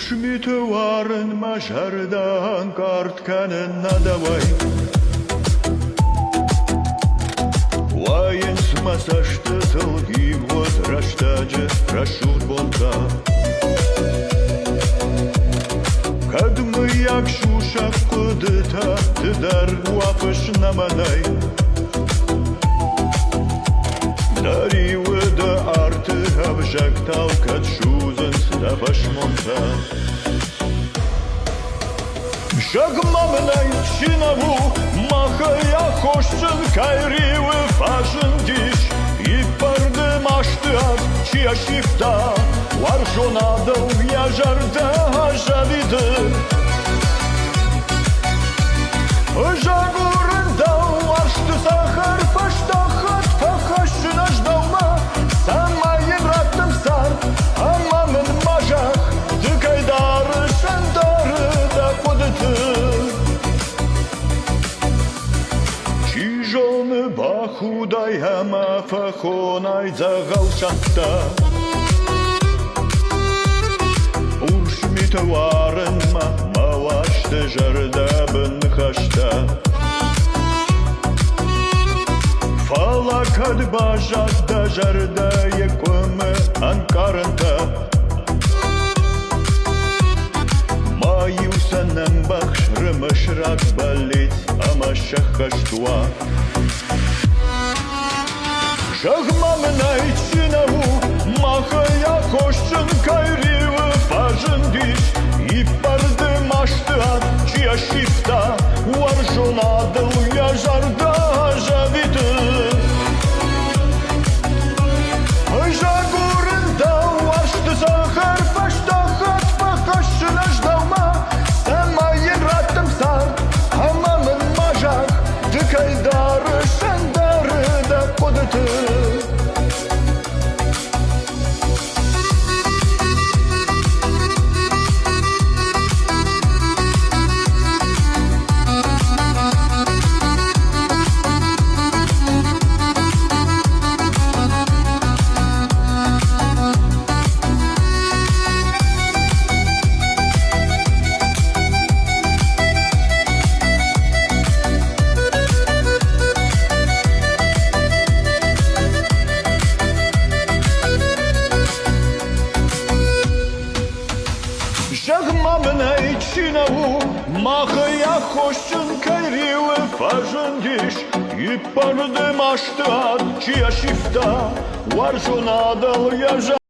Urshmitëvarën ma zhardan kartkanën na давай. Ваен с масашты толги вот раштаджа рашут болта. Kadımı yakşuşak kıdıta tıdar vapış namanay. Даривы да арты обжак талкат шузен ставаш монта. Шагмамнай чинаву махая хошчын кайривы фашын диш. И парды машты ат чия шифта варшонадыл яжарда ажавиды. Жагурында ашты сахар паштахат пахашына ждалма. Самайын раттым сар амамын мажах. Дыкайдары шандары да кодыты. Чижоны бахудай ама фахонай загалшатта. Urshmitëvarën ma washtë zhardabën hashta. Fala kad bajat da zharda yekëmë ankarënta. Maju sa në mbaksh rëmëshrak balit ama shakashtua. Shagmamnaj qinavu mahëja koshqën kajrivë fazhën dish. I pарды машты ат чия шифта варшонадыл яжарда ажавиды. Жагурында ашты сахар паштахат пахашына ждалма. Самайын раттым сар амамын мажак. Дыкайдары шандары да кодыты. Şagmamnaj qinavu mahëja hoshqën kajrivë fazhën dish. I pарды машты ат çia shifta vardhonadıl yaja.